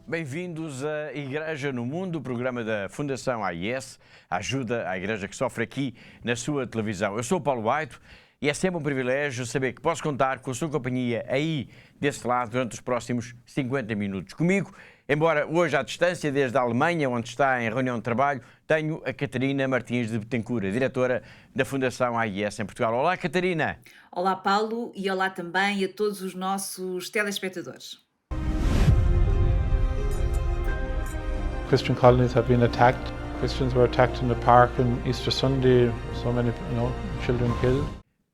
Bem-vindos à Igreja no Mundo, o programa da Fundação AIS, ajuda à Igreja que sofre aqui na sua televisão. Eu sou o Paulo Aito e é sempre um privilégio saber que posso contar com a sua companhia aí desse lado durante os próximos 50 minutos. Comigo, embora hoje à distância, desde a Alemanha, onde está em reunião de trabalho, tenho a Catarina Martins de Betancourt, diretora da Fundação AIS em Portugal. Olá, Catarina. Olá, Paulo, e olá também a todos os nossos telespectadores. Christian colonies have been attacked. Christians were attacked in the park on Easter Sunday. So many, children killed.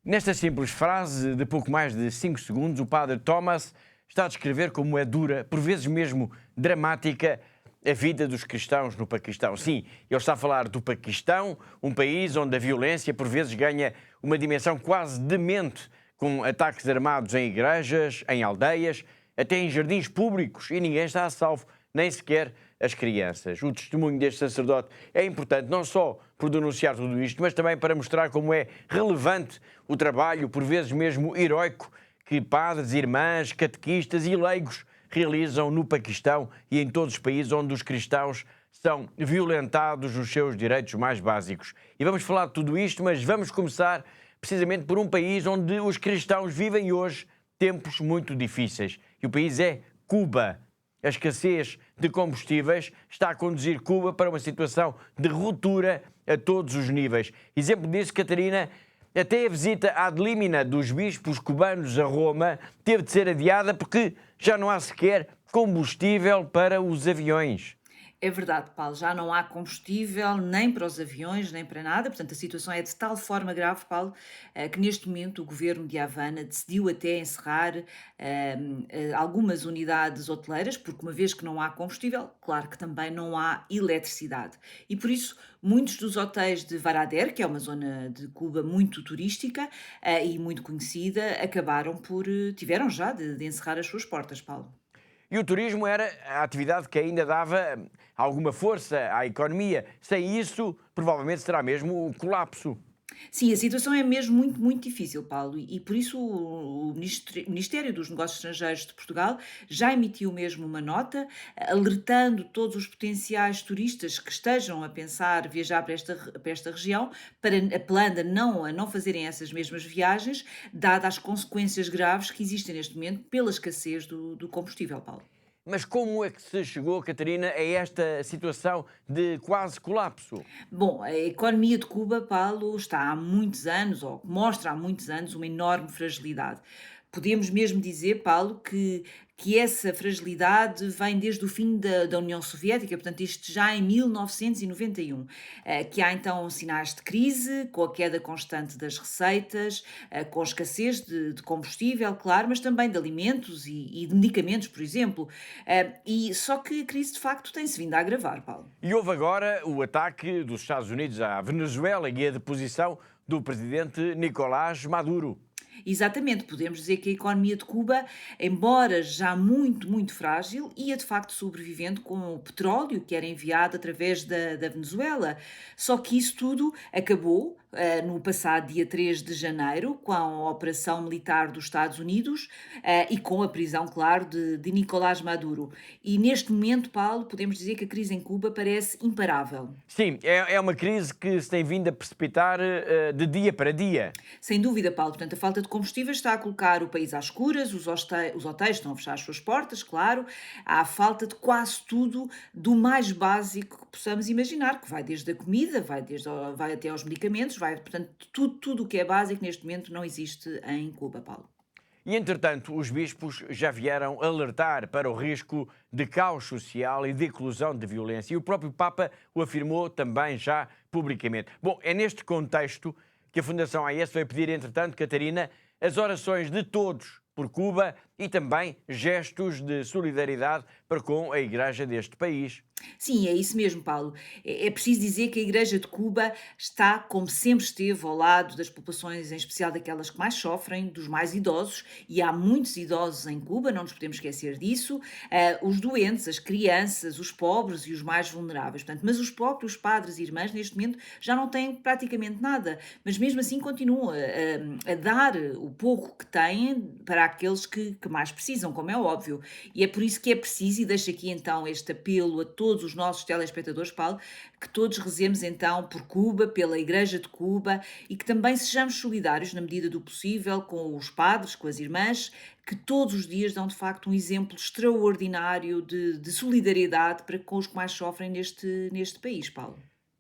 Nesta simples frase de pouco mais de 5 segundos, o padre Thomas está a descrever como é dura, por vezes mesmo dramática, a vida dos cristãos no Paquistão. Sim, ele está a falar do Paquistão, um país onde a violência por vezes ganha uma dimensão quase demente, com ataques armados em igrejas, em aldeias, até em jardins públicos, e ninguém está a salvo, nem sequer as crianças. O testemunho deste sacerdote é importante não só por denunciar tudo isto, mas também para mostrar como é relevante o trabalho, por vezes mesmo heroico, que padres, irmãs, catequistas e leigos realizam no Paquistão e em todos os países onde os cristãos são violentados nos seus direitos mais básicos. E vamos falar de tudo isto, mas vamos começar precisamente por um país onde os cristãos vivem hoje tempos muito difíceis. E o país é Cuba. A escassez de combustíveis está a conduzir Cuba para uma situação de ruptura a todos os níveis. Exemplo disso, Catarina, até a visita ad limina dos bispos cubanos a Roma teve de ser adiada porque já não há sequer combustível para os aviões. É verdade, Paulo, já não há combustível nem para os aviões, nem para nada. Portanto, a situação é de tal forma grave, Paulo, que neste momento o governo de Havana decidiu até encerrar algumas unidades hoteleiras, porque uma vez que não há combustível, claro que também não há eletricidade. E por isso, muitos dos hotéis de Varadero, que é uma zona de Cuba muito turística e muito conhecida, tiveram já de encerrar as suas portas, Paulo. E o turismo era a atividade que ainda dava alguma força à economia. Sem isso, provavelmente será mesmo o colapso. Sim, a situação é mesmo muito, muito difícil, Paulo, e por isso o Ministério dos Negócios Estrangeiros de Portugal já emitiu mesmo uma nota, alertando todos os potenciais turistas que estejam a pensar viajar para esta região, apelando a não fazerem essas mesmas viagens, dadas as consequências graves que existem neste momento pela escassez do combustível, Paulo. Mas como é que se chegou, Catarina, a esta situação de quase colapso? Bom, a economia de Cuba, Paulo, está há muitos anos, ou mostra há muitos anos, uma enorme fragilidade. Podemos mesmo dizer, Paulo, que essa fragilidade vem desde o fim da União Soviética, portanto, isto já em 1991, que há então sinais de crise, com a queda constante das receitas, com a escassez de combustível, claro, mas também de alimentos e de medicamentos, por exemplo. E só que a crise, de facto, tem-se vindo a agravar, Paulo. E houve agora o ataque dos Estados Unidos à Venezuela e a deposição do presidente Nicolás Maduro. Exatamente, podemos dizer que a economia de Cuba, embora já muito, muito frágil, ia de facto sobrevivendo com o petróleo que era enviado através da Venezuela. Só que isso tudo acabou no passado dia 3 de janeiro, com a operação militar dos Estados Unidos e com a prisão, claro, de Nicolás Maduro. E neste momento, Paulo, podemos dizer que a crise em Cuba parece imparável. Sim, é uma crise que se tem vindo a precipitar de dia para dia. Sem dúvida, Paulo. Portanto, a falta de combustíveis está a colocar o país às escuras, os hotéis estão a fechar as suas portas, claro. Há a falta de quase tudo, do mais básico que possamos imaginar, que vai desde a comida, vai até aos medicamentos, portanto, tudo o que é básico neste momento não existe em Cuba, Paulo. E, entretanto, os bispos já vieram alertar para o risco de caos social e de eclosão de violência. E o próprio Papa o afirmou também já publicamente. Bom, é neste contexto que a Fundação AIS vai pedir, entretanto, Catarina, as orações de todos por Cuba e também gestos de solidariedade para com a Igreja deste país. Sim, é isso mesmo, Paulo. É preciso dizer que a Igreja de Cuba está, como sempre esteve, ao lado das populações, em especial daquelas que mais sofrem, dos mais idosos, e há muitos idosos em Cuba, não nos podemos esquecer disso, os doentes, as crianças, os pobres e os mais vulneráveis. Portanto, mas os próprios padres e irmãs, neste momento, já não têm praticamente nada, mas mesmo assim continuam a dar o pouco que têm para aqueles que mais precisam, como é óbvio. E é por isso que é preciso, e deixo aqui então este apelo a todos os nossos telespectadores, Paulo, que todos rezemos então por Cuba, pela Igreja de Cuba e que também sejamos solidários na medida do possível com os padres, com as irmãs, que todos os dias dão de facto um exemplo extraordinário de solidariedade para com os que mais sofrem neste país, Paulo.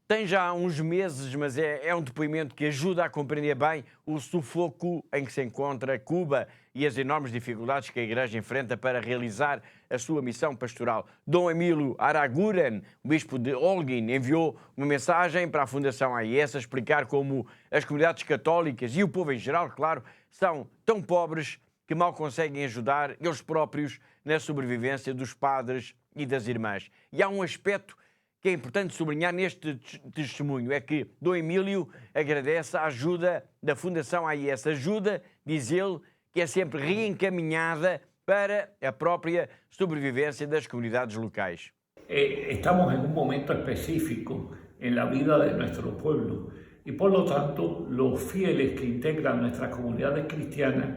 Tem já uns meses, mas é um depoimento que ajuda a compreender bem o sufoco em que se encontra Cuba e as enormes dificuldades que a Igreja enfrenta para realizar a sua missão pastoral. Dom Emílio Araguren, o bispo de Holguín, enviou uma mensagem para a Fundação AIS a explicar como as comunidades católicas e o povo em geral, claro, são tão pobres que mal conseguem ajudar eles próprios na sobrevivência dos padres e das irmãs. E há um aspecto que é importante sublinhar neste testemunho, é que Dom Emílio agradece a ajuda da Fundação AIS, ajuda, diz ele, que é sempre reencaminhada para a própria sobrevivência das comunidades locais. Estamos en un momento específico en la vida de nuestro pueblo y por lo tanto los fieles que integran nuestras comunidades cristianas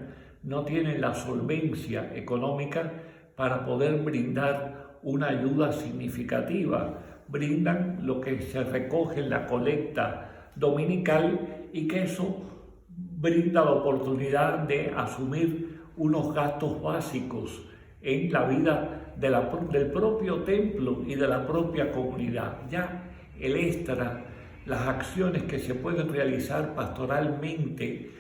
no tienen la solvencia económica para poder brindar una ayuda significativa. Brindan lo que se recoge en la colecta dominical y que eso brinda la oportunidad de asumir unos gastos básicos en la vida del propio templo y de la propia comunidad. Ya el extra, las acciones que se pueden realizar pastoralmente,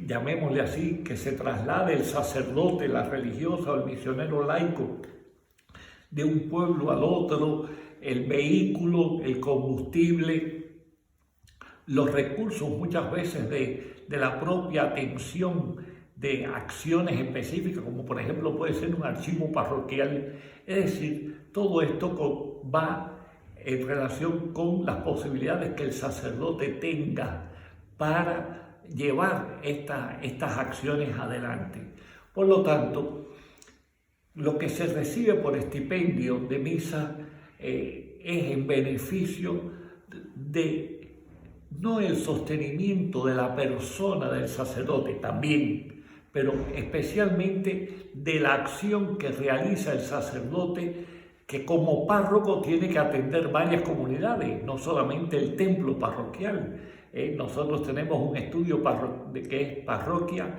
llamémosle así, que se traslade el sacerdote, la religiosa o el misionero laico de un pueblo al otro, el vehículo, el combustible, los recursos muchas veces de la propia atención de acciones específicas, como por ejemplo puede ser un archivo parroquial. Es decir, todo esto va en relación con las posibilidades que el sacerdote tenga para llevar estas acciones adelante. Por lo tanto, lo que se recibe por estipendio de misa es en beneficio de no el sostenimiento de la persona del sacerdote, también, pero especialmente de la acción que realiza el sacerdote, que como párroco tiene que atender varias comunidades, no solamente el templo parroquial. Nosotros tenemos un estudio que es parroquia,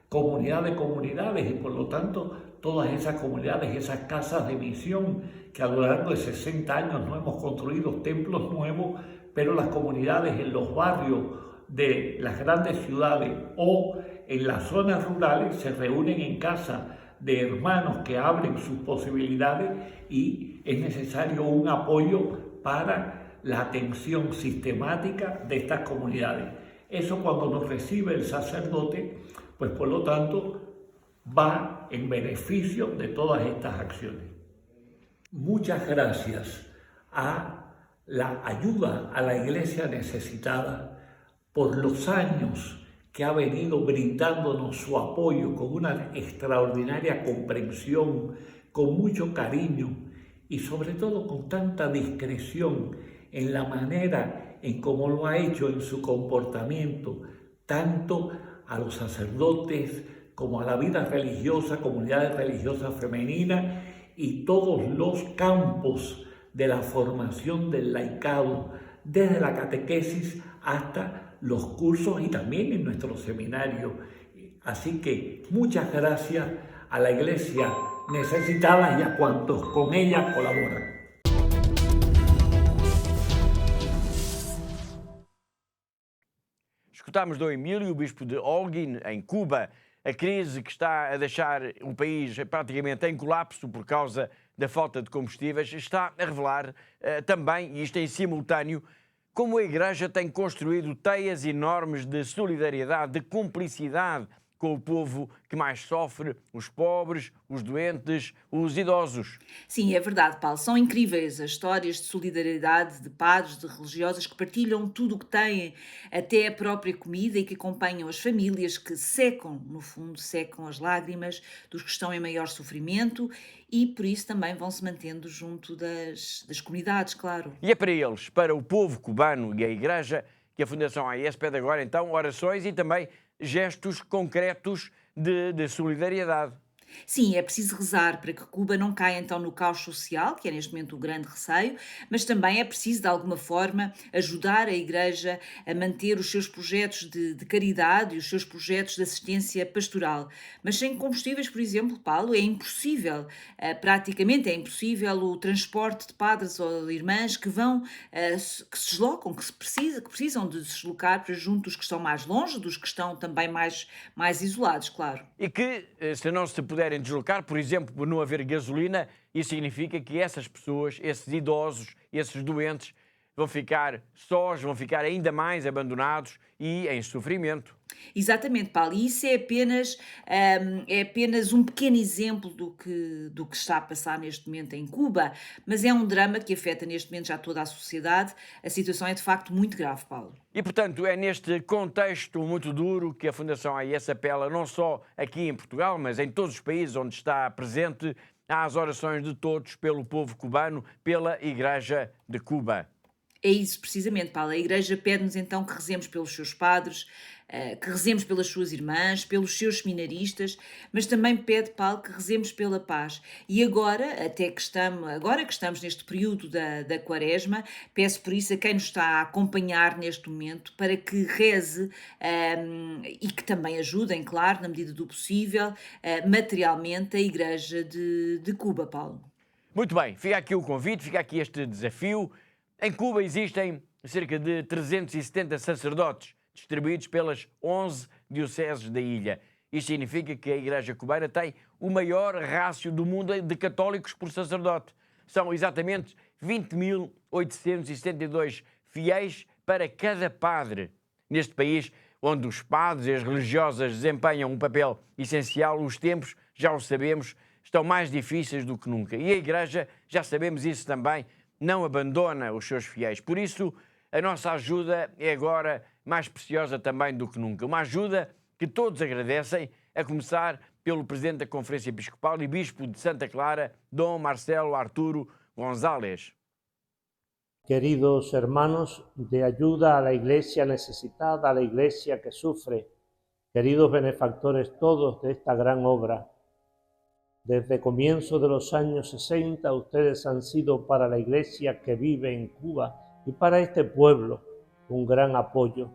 comunidad de comunidades, y por lo tanto todas esas comunidades, esas casas de misión que a lo largo de 60 años no hemos construido templos nuevos, pero las comunidades en los barrios de las grandes ciudades o en las zonas rurales se reúnen en casa de hermanos que abren sus posibilidades y es necesario un apoyo para la atención sistemática de estas comunidades. Eso cuando nos recibe el sacerdote, pues por lo tanto va en beneficio de todas estas acciones. Muchas gracias a la ayuda a la iglesia necesitada por los años que ha venido brindándonos su apoyo con una extraordinaria comprensión, con mucho cariño y sobre todo con tanta discreción en la manera en cómo lo ha hecho en su comportamiento, tanto a los sacerdotes como a la vida religiosa, comunidades religiosas femeninas y todos los campos de la formación del laicado, desde la catequesis hasta los cursos y también en nuestro seminario. Así que muchas gracias a la Iglesia necesitada y a cuantos con ella colaboran. Escutámos Dom Emílio, o bispo de Holguín, em Cuba. A crise que está a deixar o país praticamente em colapso por causa da falta de combustíveis está a revelar também, e isto em simultâneo, como a Igreja tem construído teias enormes de solidariedade, de cumplicidade com o povo que mais sofre, os pobres, os doentes, os idosos. Sim, é verdade, Paulo. São incríveis as histórias de solidariedade de padres, de religiosas que partilham tudo o que têm, até a própria comida e que acompanham as famílias que secam, no fundo, secam as lágrimas dos que estão em maior sofrimento e por isso também vão se mantendo junto das comunidades, claro. E é para eles, para o povo cubano e a Igreja, que a Fundação AES pede agora então orações e também gestos concretos de solidariedade. Sim, é preciso rezar para que Cuba não caia então no caos social, que é neste momento o grande receio, mas também é preciso, de alguma forma, ajudar a Igreja a manter os seus projetos de caridade e os seus projetos de assistência pastoral. Mas sem combustíveis, por exemplo, Paulo, é impossível, praticamente é impossível o transporte de padres ou irmãs que vão, que se deslocam, que precisam de se deslocar para junto dos que estão mais longe, dos que estão também mais isolados, claro. E que, se não se puderem deslocar, por exemplo, por não haver gasolina, isso significa que essas pessoas, esses idosos, esses doentes, vão ficar sós, vão ficar ainda mais abandonados e em sofrimento. Exatamente, Paulo, e isso é apenas um pequeno exemplo do que está a passar neste momento em Cuba, mas é um drama que afeta neste momento já toda a sociedade. A situação é de facto muito grave, Paulo. E, portanto, é neste contexto muito duro que a Fundação AES apela não só aqui em Portugal, mas em todos os países onde está presente, às orações de todos pelo povo cubano, pela Igreja de Cuba. É isso, precisamente, Paulo. A Igreja pede-nos então que rezemos pelos seus padres, que rezemos pelas suas irmãs, pelos seus seminaristas, mas também pede, Paulo, que rezemos pela paz. E agora que estamos neste período da Quaresma, peço por isso a quem nos está a acompanhar neste momento para que reze e que também ajudem, claro, na medida do possível, materialmente a Igreja de Cuba, Paulo. Muito bem, fica aqui o convite, fica aqui este desafio. Em Cuba existem cerca de 370 sacerdotes distribuídos pelas 11 dioceses da ilha. Isto significa que a Igreja cubana tem o maior rácio do mundo de católicos por sacerdote. São exatamente 20.872 fiéis para cada padre. Neste país, onde os padres e as religiosas desempenham um papel essencial, os tempos, já o sabemos, estão mais difíceis do que nunca. E a Igreja, já sabemos isso também, não abandona os seus fiéis. Por isso, a nossa ajuda é agora mais preciosa também do que nunca. Uma ajuda que todos agradecem, a começar pelo Presidente da Conferência Episcopal e Bispo de Santa Clara, Dom Marcelo Arturo González. Queridos hermanos, de ayuda a la Iglesia necesitada, a la Iglesia que sufre, queridos benefactores todos de esta gran obra, desde comienzo de los años 60 ustedes han sido para la Iglesia que vive en Cuba y para este pueblo un gran apoyo.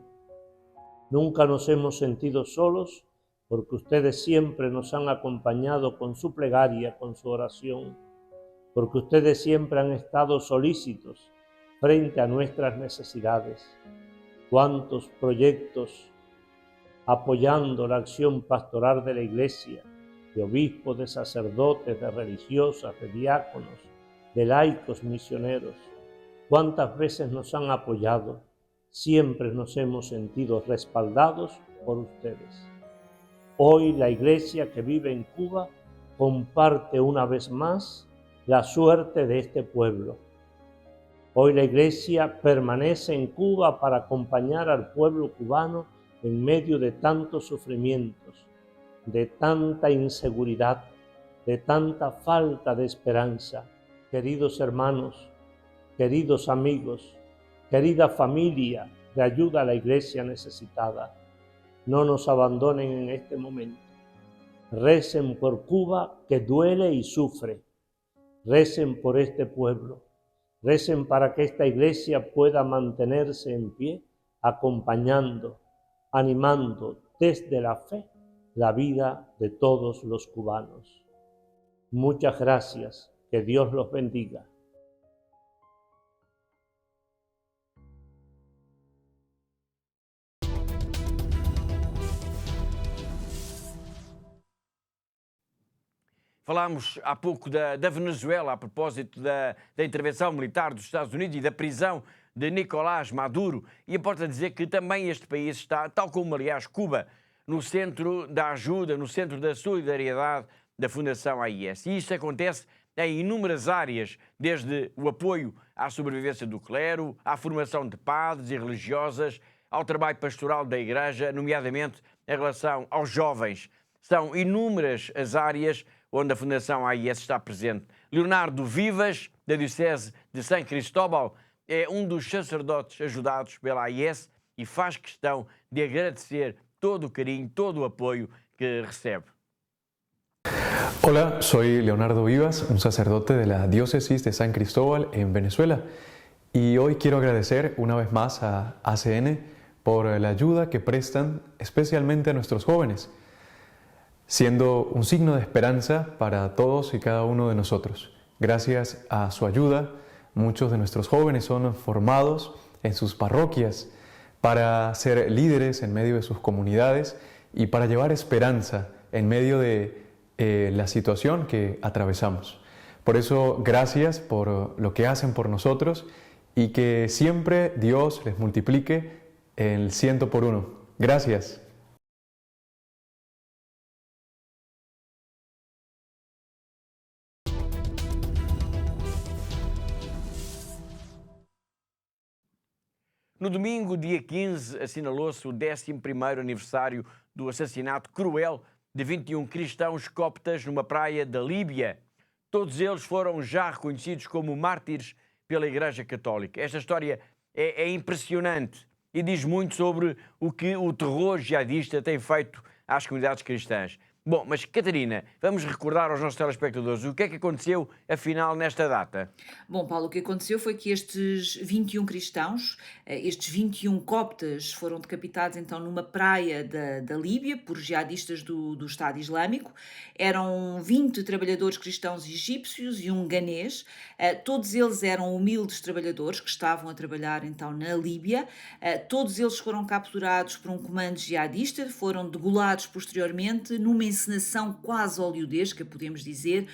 Nunca nos hemos sentido solos porque ustedes siempre nos han acompañado con su plegaria, con su oración, porque ustedes siempre han estado solícitos frente a nuestras necesidades. Cuántos proyectos apoyando la acción pastoral de la Iglesia, de obispos, de sacerdotes, de religiosas, de diáconos, de laicos misioneros. Cuántas veces nos han apoyado, siempre nos hemos sentido respaldados por ustedes. Hoy la Iglesia que vive en Cuba comparte una vez más la suerte de este pueblo. Hoy la Iglesia permanece en Cuba para acompañar al pueblo cubano en medio de tantos sufrimientos, de tanta inseguridad, de tanta falta de esperanza. Queridos hermanos, queridos amigos, querida familia de ayuda a la Iglesia necesitada, no nos abandonen en este momento. Recen por Cuba que duele y sufre. Recen por este pueblo. Recen para que esta Iglesia pueda mantenerse en pie, acompañando, animando desde la fe la vida de todos los cubanos. Muchas gracias, que Dios los bendiga. Falámos há pouco da Venezuela, a propósito da intervenção militar dos Estados Unidos e da prisão de Nicolás Maduro. E importa dizer que também este país está, tal como aliás Cuba, no centro da ajuda, no centro da solidariedade da Fundação AIS. E isto acontece em inúmeras áreas, desde o apoio à sobrevivência do clero, à formação de padres e religiosas, ao trabalho pastoral da Igreja, nomeadamente em relação aos jovens. São inúmeras as áreas onde a Fundação AIS está presente. Leonardo Vivas, da Diocese de São Cristóbal, é um dos sacerdotes ajudados pela AIS e faz questão de agradecer todo o carinho, todo o apoio que recebe. Hola, soy Leonardo Vivas, un sacerdote de la Diócesis de San Cristóbal en Venezuela. Y hoy quiero agradecer una vez más a ACN por la ayuda que prestan especialmente a nuestros jóvenes, siendo un signo de esperanza para todos y cada uno de nosotros. Gracias a su ayuda, muchos de nuestros jóvenes son formados en sus parroquias para ser líderes en medio de sus comunidades y para llevar esperanza en medio de la situación que atravesamos. Por eso, gracias por lo que hacen por nosotros y que siempre Dios les multiplique el 100 por 1. Gracias. No domingo, dia 15, assinalou-se o 11º aniversário do assassinato cruel de 21 cristãos coptas numa praia da Líbia. Todos eles foram já reconhecidos como mártires pela Igreja Católica. Esta história é impressionante e diz muito sobre o que o terror jihadista tem feito às comunidades cristãs. Bom, mas Catarina, vamos recordar aos nossos telespectadores o que é que aconteceu, afinal, nesta data. Bom, Paulo, o que aconteceu foi que estes 21 cristãos, estes 21 coptas, foram decapitados então numa praia da Líbia por jihadistas do Estado Islâmico. Eram 20 trabalhadores cristãos egípcios e um ganês. Todos eles eram humildes trabalhadores que estavam a trabalhar então na Líbia. Todos eles foram capturados por um comando jihadista, foram degolados posteriormente numa encenação quase hollywoodesca, podemos dizer,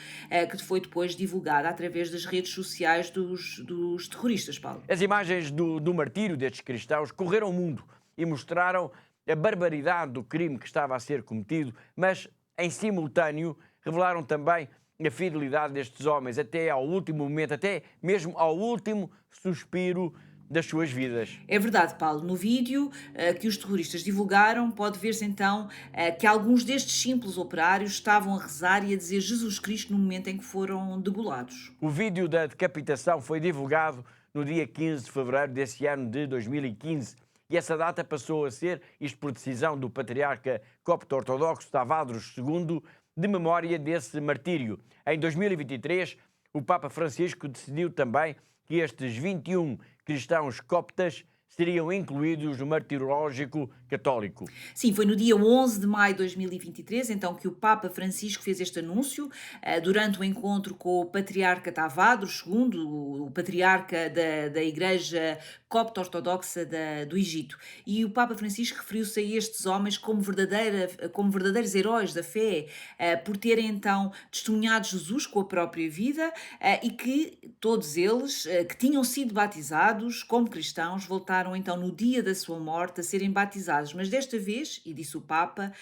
que foi depois divulgada através das redes sociais dos terroristas, Paulo. As imagens do martírio destes cristãos correram o mundo e mostraram a barbaridade do crime que estava a ser cometido, mas, em simultâneo, revelaram também a fidelidade destes homens até ao último momento, até mesmo ao último suspiro das suas vidas. É verdade, Paulo. No vídeo que os terroristas divulgaram, pode ver-se então que alguns destes simples operários estavam a rezar e a dizer Jesus Cristo no momento em que foram degolados. O vídeo da decapitação foi divulgado no dia 15 de fevereiro desse ano de 2015 e essa data passou a ser, isto por decisão do patriarca copto-ortodoxo Tavadros II, de memória desse martírio. Em 2023, o Papa Francisco decidiu também que estes 21 cristãos coptas seriam incluídos no martirológico católico. Sim, foi no dia 11 de maio de 2023, então, que o Papa Francisco fez este anúncio, durante o encontro com o Patriarca Tavadros II, o Patriarca da Igreja Copto-Ortodoxa do Egito. E o Papa Francisco referiu-se a estes homens como verdadeiros heróis da fé, por terem, então, testemunhado Jesus com a própria vida e que todos eles, que tinham sido batizados como cristãos, voltaram então no dia da sua morte a serem batizados, mas desta vez, e disse o Papa,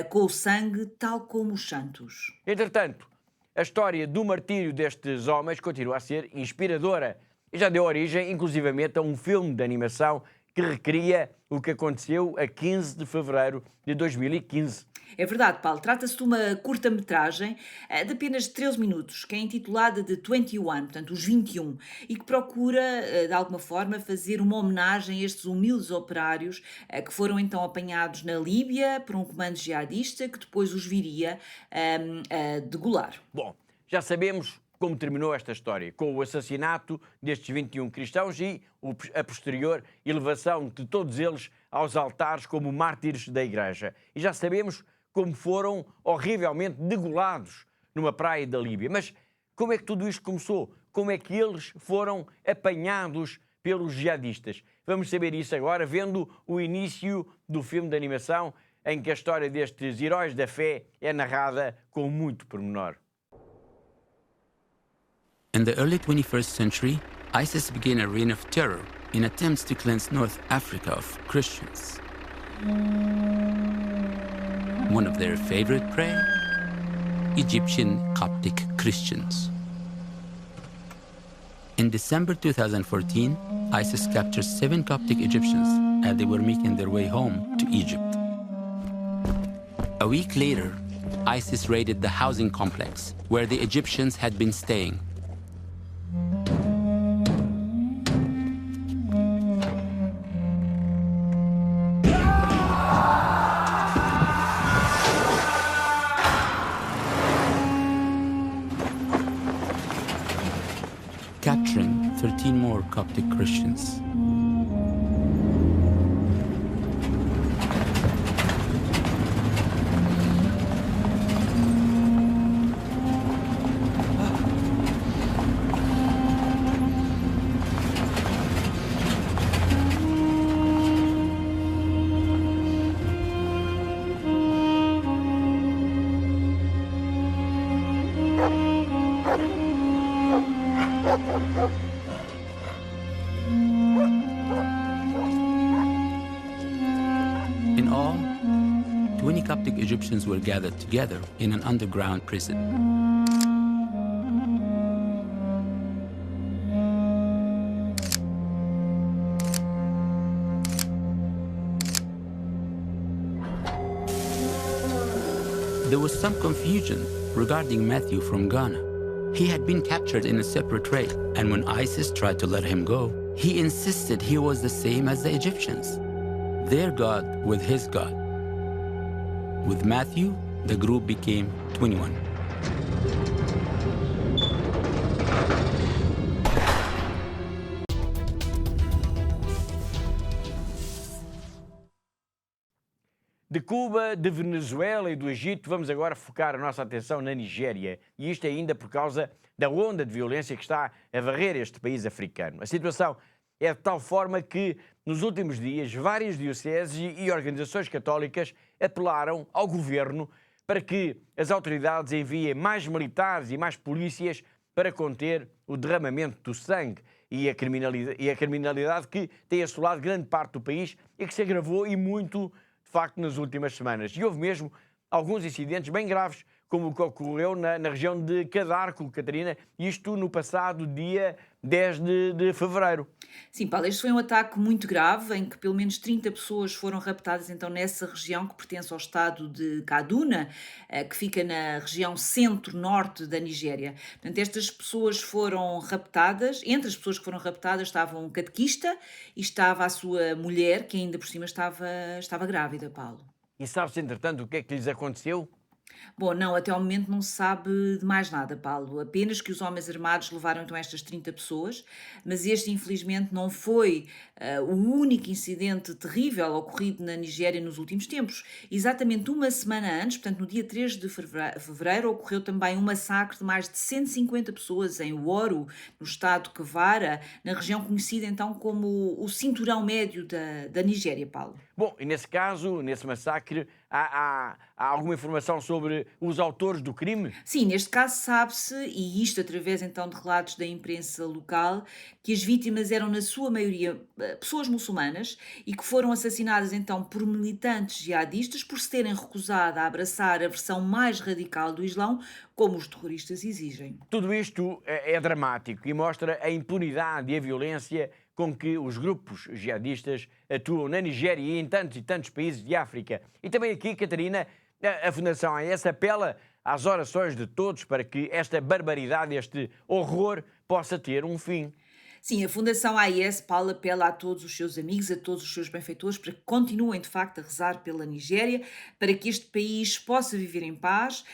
com o sangue tal como os santos. Entretanto, a história do martírio destes homens continua a ser inspiradora e já deu origem, inclusivamente, a um filme de animação que recria o que aconteceu a 15 de fevereiro de 2015. É verdade, Paulo. Trata-se de uma curta-metragem de apenas 13 minutos, que é intitulada de 21, portanto, os 21, e que procura, de alguma forma, fazer uma homenagem a estes humildes operários que foram então apanhados na Líbia por um comando jihadista que depois os viria a degolar. Bom, já sabemos como terminou esta história, com o assassinato destes 21 cristãos e a posterior elevação de todos eles aos altares como mártires da Igreja. E já sabemos como foram horrivelmente degolados numa praia da Líbia. Mas como é que tudo isto começou? Como é que eles foram apanhados pelos jihadistas? Vamos saber isso agora, vendo o início do filme de animação, em que a história destes heróis da fé é narrada com muito pormenor. In the early 21st century, ISIS began a reign of terror in attempts to cleanse North Africa of Christians. One of their favorite prey? Egyptian Coptic Christians. In December 2014, ISIS captured 7 Coptic Egyptians as they were making their way home to Egypt. A week later, ISIS raided the housing complex where the Egyptians had been staying. Capturing 13 more Coptic Christians. In all, 20 Coptic Egyptians were gathered together in an underground prison. There was some confusion regarding Matthew from Ghana. He had been captured in a separate raid, and when ISIS tried to let him go, he insisted he was the same as the Egyptians, their God with his God. With Matthew, the group became 21. De Cuba, de Venezuela e do Egito, vamos agora focar a nossa atenção na Nigéria. E isto ainda por causa da onda de violência que está a varrer este país africano. A situação é de tal forma que, nos últimos dias, várias dioceses e organizações católicas apelaram ao governo para que as autoridades enviem mais militares e mais polícias para conter o derramamento do sangue e a criminalidade que tem assolado grande parte do país e que se agravou e muito, de facto, nas últimas semanas. E houve mesmo alguns incidentes bem graves, como o que ocorreu na região de Cadarco, Catarina, isto no passado dia 10 de fevereiro. Sim, Paulo, este foi um ataque muito grave, em que pelo menos 30 pessoas foram raptadas então nessa região que pertence ao estado de Kaduna, que fica na região centro-norte da Nigéria. Portanto, estas pessoas foram raptadas, entre as pessoas que foram raptadas estava um catequista e estava a sua mulher, que ainda por cima estava grávida, Paulo. E sabe-se, entretanto, o que é que lhes aconteceu? Bom, não, até ao momento não se sabe de mais nada, Paulo. Apenas que os homens armados levaram então estas 30 pessoas, mas este infelizmente não foi o único incidente terrível ocorrido na Nigéria nos últimos tempos. Exatamente uma semana antes, portanto no dia 3 de fevereiro, ocorreu também um massacre de mais de 150 pessoas em Woro, no estado de Kwara, na região conhecida então como o cinturão médio da Nigéria, Paulo. Bom, e nesse caso, nesse massacre, há alguma informação sobre os autores do crime? Sim, neste caso sabe-se, e isto através então de relatos da imprensa local, que as vítimas eram na sua maioria pessoas muçulmanas e que foram assassinadas então por militantes jihadistas por se terem recusado a abraçar a versão mais radical do Islão, como os terroristas exigem. Tudo isto é dramático e mostra a impunidade e a violência com que os grupos jihadistas atuam na Nigéria e em tantos e tantos países de África. E também aqui, Catarina, a Fundação AES apela às orações de todos para que esta barbaridade, este horror, possa ter um fim. Sim, a Fundação AES, Paulo, apela a todos os seus amigos, a todos os seus benfeitores, para que continuem, de facto, a rezar pela Nigéria, para que este país possa viver em paz,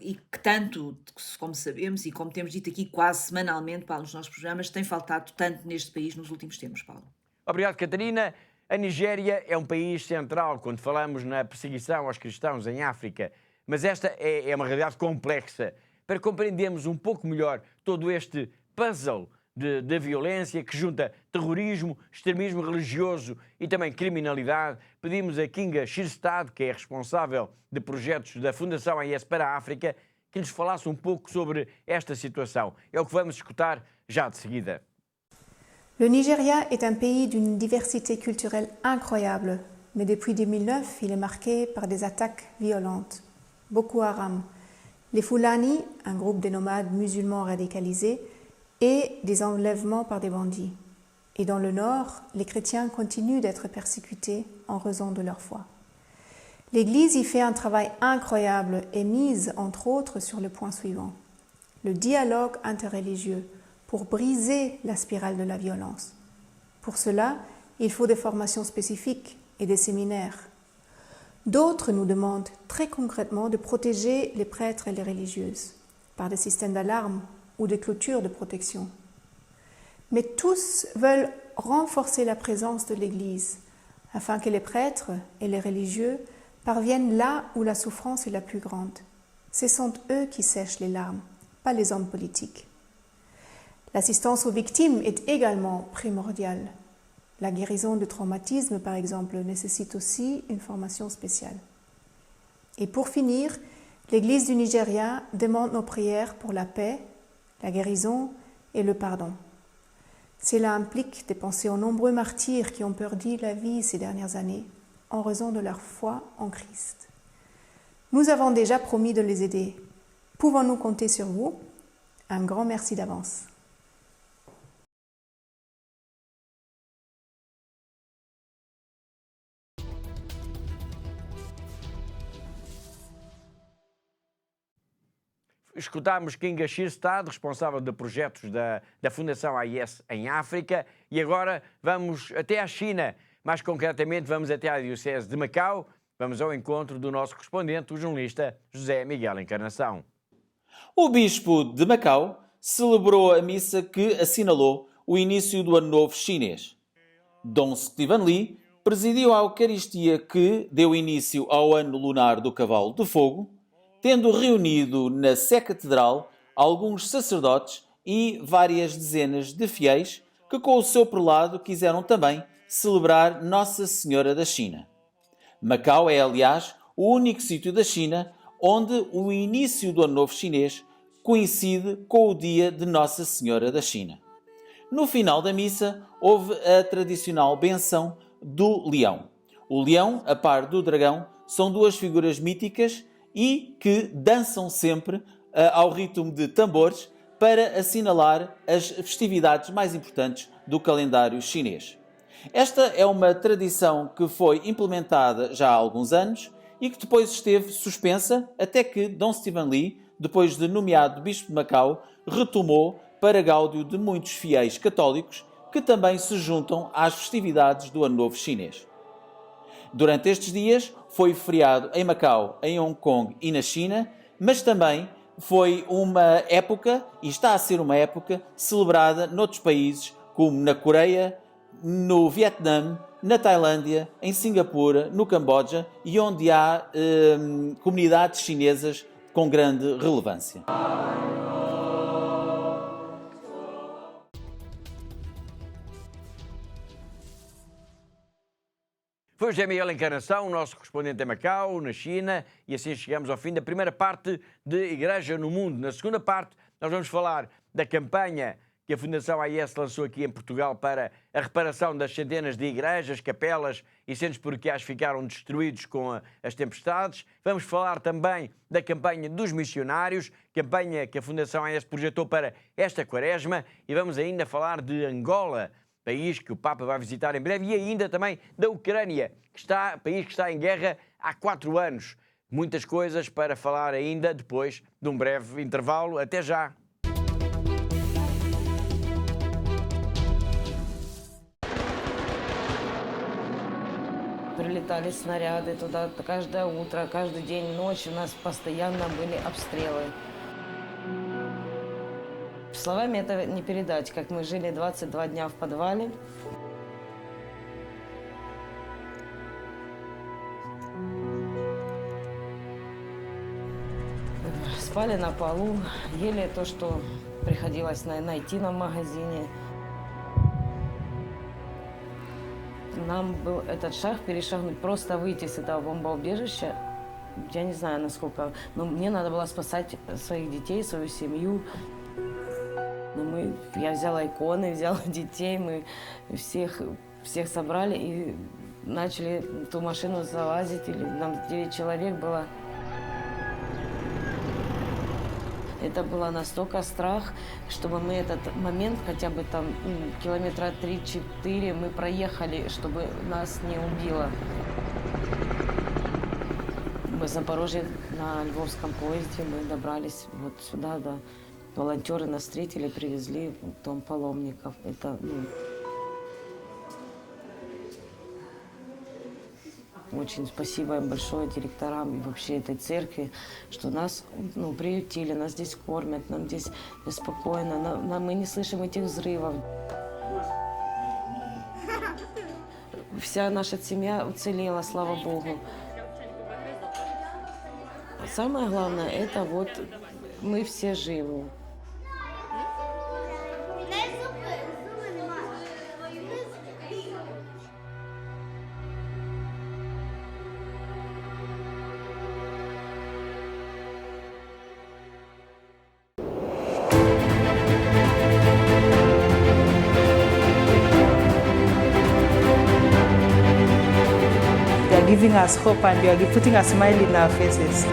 e que tanto, como sabemos e como temos dito aqui quase semanalmente, Paulo, nos nossos programas, tem faltado tanto neste país nos últimos tempos, Paulo. Obrigado, Catarina. A Nigéria é um país central quando falamos na perseguição aos cristãos em África, mas esta é uma realidade complexa. Para compreendermos um pouco melhor todo este puzzle de violência que junta terrorismo, extremismo religioso e também criminalidade, pedimos a Kinga Shirstad, que é responsável de projetos da Fundação AES para a África, que nos falasse um pouco sobre esta situação. É o que vamos escutar já de seguida. Le Nigeria est un pays d'une diversité culturelle incroyable, mais depuis 2009, il est marqué par des attaques violentes. Boko Haram, les Fulani, un groupe de nomades musulmans radicalisés, et des enlèvements par des bandits. Et dans le nord, les chrétiens continuent d'être persécutés en raison de leur foi. L'Église y fait un travail incroyable et mise, entre autres, sur le point suivant: le dialogue interreligieux pour briser la spirale de la violence. Pour cela, il faut des formations spécifiques et des séminaires. D'autres nous demandent très concrètement de protéger les prêtres et les religieuses par des systèmes d'alarme ou de clôtures de protection. Mais tous veulent renforcer la présence de l'Église afin que les prêtres et les religieux parviennent là où la souffrance est la plus grande. Ce sont eux qui sèchent les larmes, pas les hommes politiques. L'assistance aux victimes est également primordiale. La guérison de traumatismes, par exemple, nécessite aussi une formation spéciale. Et pour finir, l'Église du Nigeria demande nos prières pour la paix, la guérison et le pardon. Cela implique de penser aux nombreux martyrs qui ont perdu la vie ces dernières années en raison de leur foi en Christ. Nous avons déjà promis de les aider. Pouvons-nous compter sur vous? Un grand merci d'avance. Escutámos Kinga Shirstad, responsável de projetos da Fundação AIS em África, e agora vamos até à China. Mais concretamente, vamos até à Diocese de Macau. Vamos ao encontro do nosso correspondente, o jornalista José Miguel Encarnação. O Bispo de Macau celebrou a missa que assinalou o início do Ano Novo Chinês. Dom Stephen Lee presidiu a Eucaristia que deu início ao Ano Lunar do Cavalo de Fogo, tendo reunido na Sé Catedral alguns sacerdotes e várias dezenas de fiéis que, com o seu prelado, quiseram também celebrar Nossa Senhora da China. Macau é, aliás, o único sítio da China onde o início do Ano Novo Chinês coincide com o dia de Nossa Senhora da China. No final da missa, houve a tradicional benção do leão. O leão, a par do dragão, são duas figuras míticas e que dançam sempre ao ritmo de tambores para assinalar as festividades mais importantes do calendário chinês. Esta é uma tradição que foi implementada já há alguns anos e que depois esteve suspensa até que Dom Stephen Lee, depois de nomeado Bispo de Macau, retomou para gáudio de muitos fiéis católicos que também se juntam às festividades do Ano Novo Chinês. Durante estes dias foi feriado em Macau, em Hong Kong e na China, mas também foi uma época, e está a ser uma época, celebrada noutros países, como na Coreia, no Vietnã, na Tailândia, em Singapura, no Camboja e onde há comunidades chinesas com grande relevância. Foi o José Miguel Encarnação, o nosso correspondente em Macau, na China, e assim chegamos ao fim da primeira parte de Igreja no Mundo. Na segunda parte, nós vamos falar da campanha que a Fundação AIS lançou aqui em Portugal para a reparação das centenas de igrejas, capelas e centros paroquiais que ficaram destruídos com as tempestades. Vamos falar também da campanha dos missionários, campanha que a Fundação AIS projetou para esta quaresma, e vamos ainda falar de Angola, país que o Papa vai visitar em breve, e ainda também da Ucrânia, país que está em guerra há 4 anos. Muitas coisas para falar ainda depois de um breve intervalo. Até já! Прилетали снаряды туда каждое утро, каждый день, ночь у нас постоянно были обстрелы. Словами это не передать, как мы жили 22 дня в подвале. Спали на полу, ели то, что приходилось найти нам в магазине. Нам был этот шаг перешагнуть, просто выйти с этого бомбоубежища. Я не знаю, насколько, но мне надо было спасать своих детей, свою семью. Я взяла иконы, взяла детей, мы всех собрали и начали в ту машину залазить, или нам 9 человек было. Это было настолько страх, чтобы мы этот момент, хотя бы там километра 3-4 мы проехали, чтобы нас не убило. Мы в Запорожье на Львовском поезде, мы добрались вот сюда, да. Волонтеры нас встретили, привезли в дом паломников. Это, очень спасибо им большое директорам и вообще этой церкви, что нас приютили, нас здесь кормят, нам здесь спокойно, мы не слышим этих взрывов. Вся наша семья уцелела, слава Богу. Самое главное, это вот мы все живы. They are giving us hope and they are putting a smile in our faces.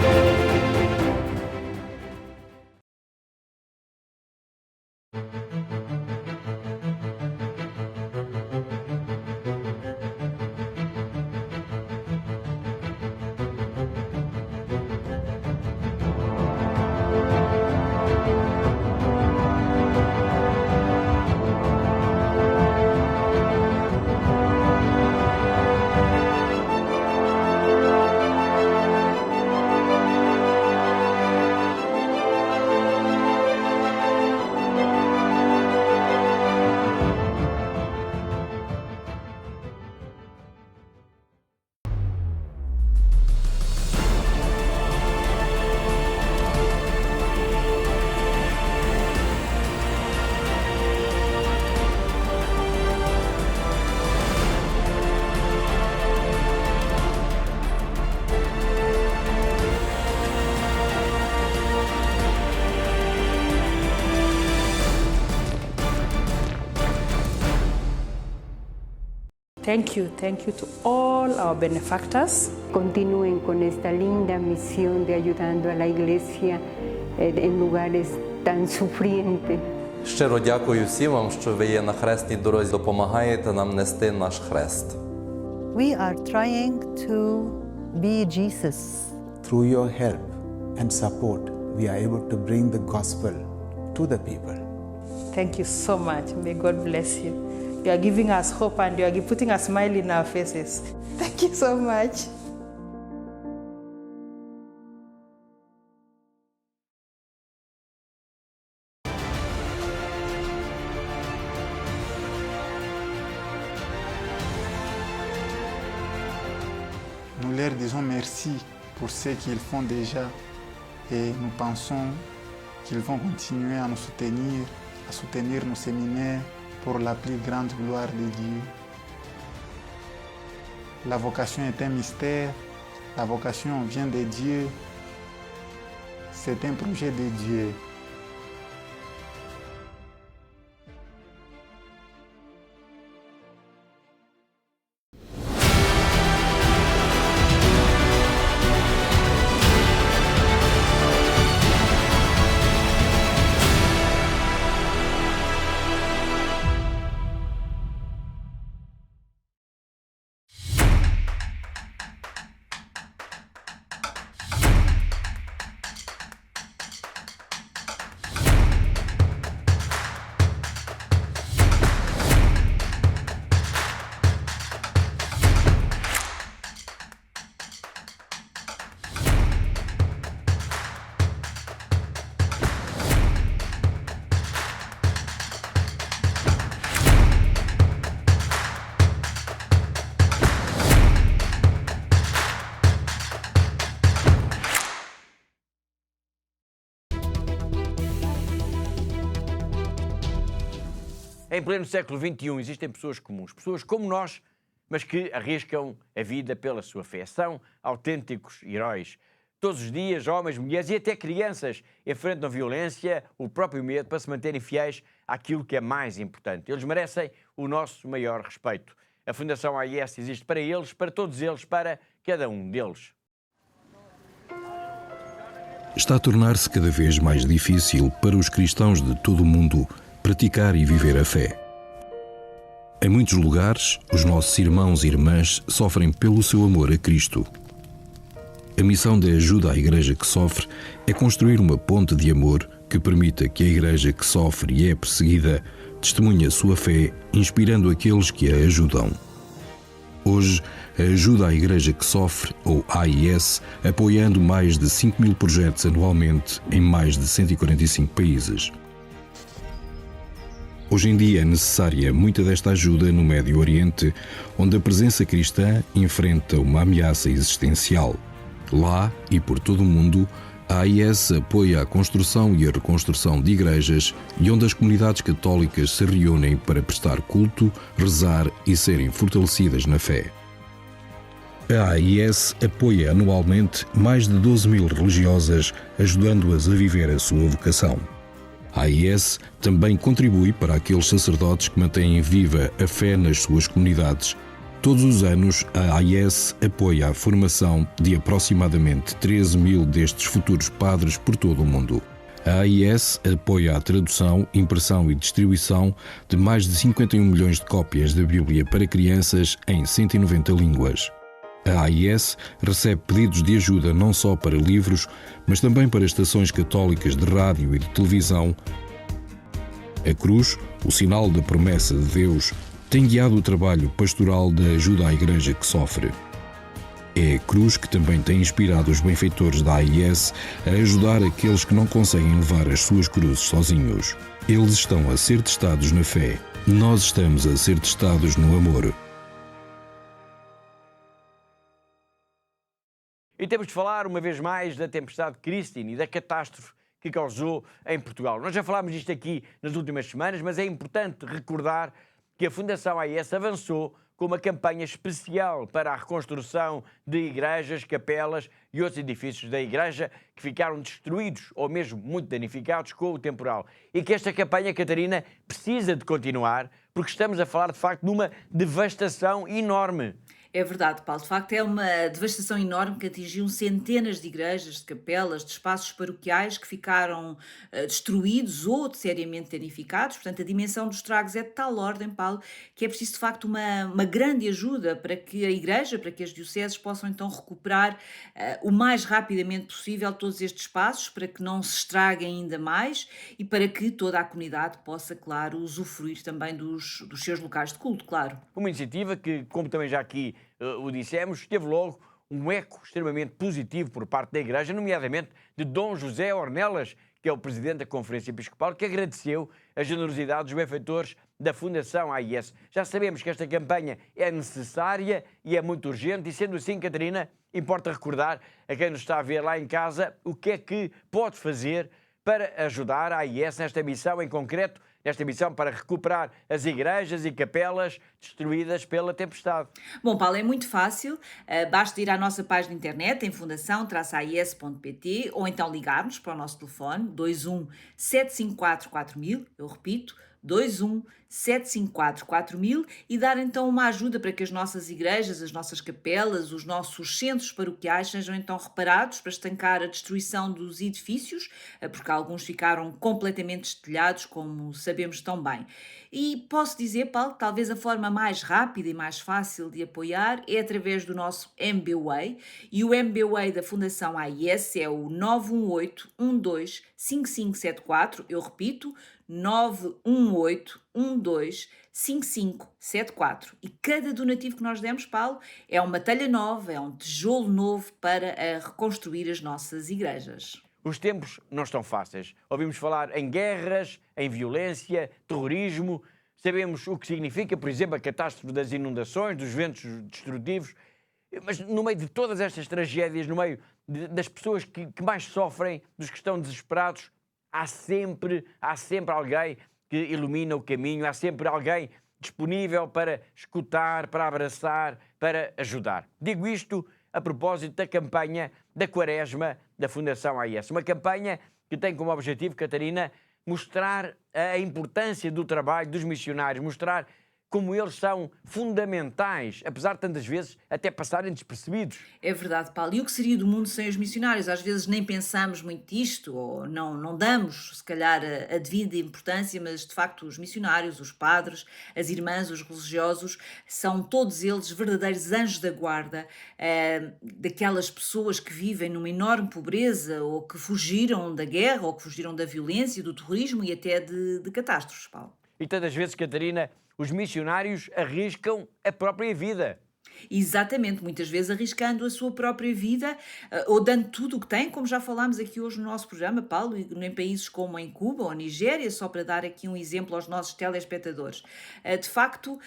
Thank you to all our benefactors. Continúen con esta linda misión de ayudando a la iglesia en lugares tan sufrientes. Щиро дякую всім вам, що ви є на хресній дорозі, допомагаєте нам нести наш хрест. We are trying to be Jesus. Through your help and support, we are able to bring the gospel to the people. Thank you so much. May God bless you. You are giving us hope and you are putting a smile in our faces. Thank you so much. Nous leur disons merci pour ce qu'ils font déjà et nous pensons qu'ils vont continuer à nous soutenir, à soutenir nos séminaires pour la plus grande gloire de Dieu. La vocation est un mystère, la vocation vient de Dieu, c'est un projet de Dieu. Em pleno século XXI existem pessoas comuns, pessoas como nós, mas que arriscam a vida pela sua fé. São autênticos heróis. todos os dias, homens, mulheres e até crianças enfrentam a violência, o próprio medo, para se manterem fiéis àquilo que é mais importante. Eles merecem o nosso maior respeito. A Fundação AIS existe para eles, para todos eles, para cada um deles. Está a tornar-se cada vez mais difícil para os cristãos de todo o mundo praticar e viver a fé. Em muitos lugares, os nossos irmãos e irmãs sofrem pelo seu amor a Cristo. A missão da ajuda à Igreja que sofre é construir uma ponte de amor que permita que a Igreja que sofre e é perseguida testemunhe a sua fé, inspirando aqueles que a ajudam. Hoje, a ajuda à Igreja que sofre, ou AIS, apoiando mais de 5.000 projetos anualmente em mais de 145 países. Hoje em dia é necessária muita desta ajuda no Médio Oriente, onde a presença cristã enfrenta uma ameaça existencial. Lá e por todo o mundo, a AIS apoia a construção e a reconstrução de igrejas e onde as comunidades católicas se reúnem para prestar culto, rezar e serem fortalecidas na fé. A AIS apoia anualmente mais de 12.000 religiosas, ajudando-as a viver a sua vocação. A AIS também contribui para aqueles sacerdotes que mantêm viva a fé nas suas comunidades. Todos os anos, a AIS apoia a formação de aproximadamente 13.000 destes futuros padres por todo o mundo. A AIS apoia a tradução, impressão e distribuição de mais de 51 milhões de cópias da Bíblia para crianças em 190 línguas. A AIS recebe pedidos de ajuda não só para livros, mas também para estações católicas de rádio e de televisão. A cruz, o sinal da promessa de Deus, tem guiado o trabalho pastoral da ajuda à Igreja que sofre. É a cruz que também tem inspirado os benfeitores da AIS a ajudar aqueles que não conseguem levar as suas cruzes sozinhos. Eles estão a ser testados na fé. Nós estamos a ser testados no amor. E temos de falar, uma vez mais, da tempestade Christine e da catástrofe que causou em Portugal. Nós já falámos disto aqui nas últimas semanas, mas é importante recordar que a Fundação AIS avançou com uma campanha especial para a reconstrução de igrejas, capelas e outros edifícios da igreja que ficaram destruídos ou mesmo muito danificados com o temporal. E que esta campanha, Catarina, precisa de continuar, porque estamos a falar, de facto, de uma devastação enorme. É verdade, Paulo. De facto, é uma devastação enorme que atingiu centenas de igrejas, de capelas, de espaços paroquiais que ficaram destruídos ou seriamente danificados. Portanto, a dimensão dos estragos é de tal ordem, Paulo, que é preciso, de facto, uma grande ajuda para que a igreja, para que as dioceses possam, então, recuperar o mais rapidamente possível todos estes espaços, para que não se estraguem ainda mais e para que toda a comunidade possa, claro, usufruir também dos seus locais de culto, claro. Uma iniciativa que, como também já aqui o dissemos, teve logo um eco extremamente positivo por parte da Igreja, nomeadamente de Dom José Ornelas, que é o presidente da Conferência Episcopal, que agradeceu a generosidade dos benfeitores da Fundação AIS. Já sabemos que esta campanha é necessária e é muito urgente, e sendo assim, Catarina, importa recordar a quem nos está a ver lá em casa o que é que pode fazer para ajudar a AIS nesta missão em concreto, nesta missão para recuperar as igrejas e capelas destruídas pela tempestade. Bom, Paulo, é muito fácil. Basta ir à nossa página de internet em fundação-ais.pt ou então ligar-nos para o nosso telefone 21 754 4000, eu repito, 21 754 4000 e dar então uma ajuda para que as nossas igrejas, as nossas capelas, os nossos centros paroquiais sejam então reparados para estancar a destruição dos edifícios, porque alguns ficaram completamente estilhados, como sabemos tão bem. E posso dizer, Paulo, que talvez a forma mais rápida e mais fácil de apoiar é através do nosso MBWay, e o MBWay da Fundação AIS é o 918-12-5574, eu repito, 918-12-5574. E cada donativo que nós demos, Paulo, é uma telha nova, é um tijolo novo para reconstruir as nossas igrejas. Os tempos não estão fáceis. Ouvimos falar em guerras, em violência, terrorismo. Sabemos o que significa, por exemplo, a catástrofe das inundações, dos ventos destrutivos. Mas no meio de todas estas tragédias, no meio das pessoas que mais sofrem, dos que estão desesperados, há sempre alguém que ilumina o caminho, há sempre alguém disponível para escutar, para abraçar, para ajudar. Digo isto a propósito da campanha da Quaresma da Fundação AIS. Uma campanha que tem como objetivo, Catarina, mostrar a importância do trabalho dos missionários, mostrar como eles são fundamentais, apesar de tantas vezes até passarem despercebidos. É verdade, Paulo. E o que seria do mundo sem os missionários? Às vezes nem pensamos muito nisto, ou não damos, se calhar, a devida importância, mas de facto os missionários, os padres, as irmãs, os religiosos, são todos eles verdadeiros anjos da guarda daquelas pessoas que vivem numa enorme pobreza, ou que fugiram da guerra, ou que fugiram da violência, do terrorismo e até de catástrofes, Paulo. E tantas vezes, Catarina, os missionários arriscam a própria vida. Exatamente, muitas vezes arriscando a sua própria vida ou dando tudo o que tem, como já falámos aqui hoje no nosso programa, Paulo, em países como em Cuba ou Nigéria, só para dar aqui um exemplo aos nossos telespectadores. De facto,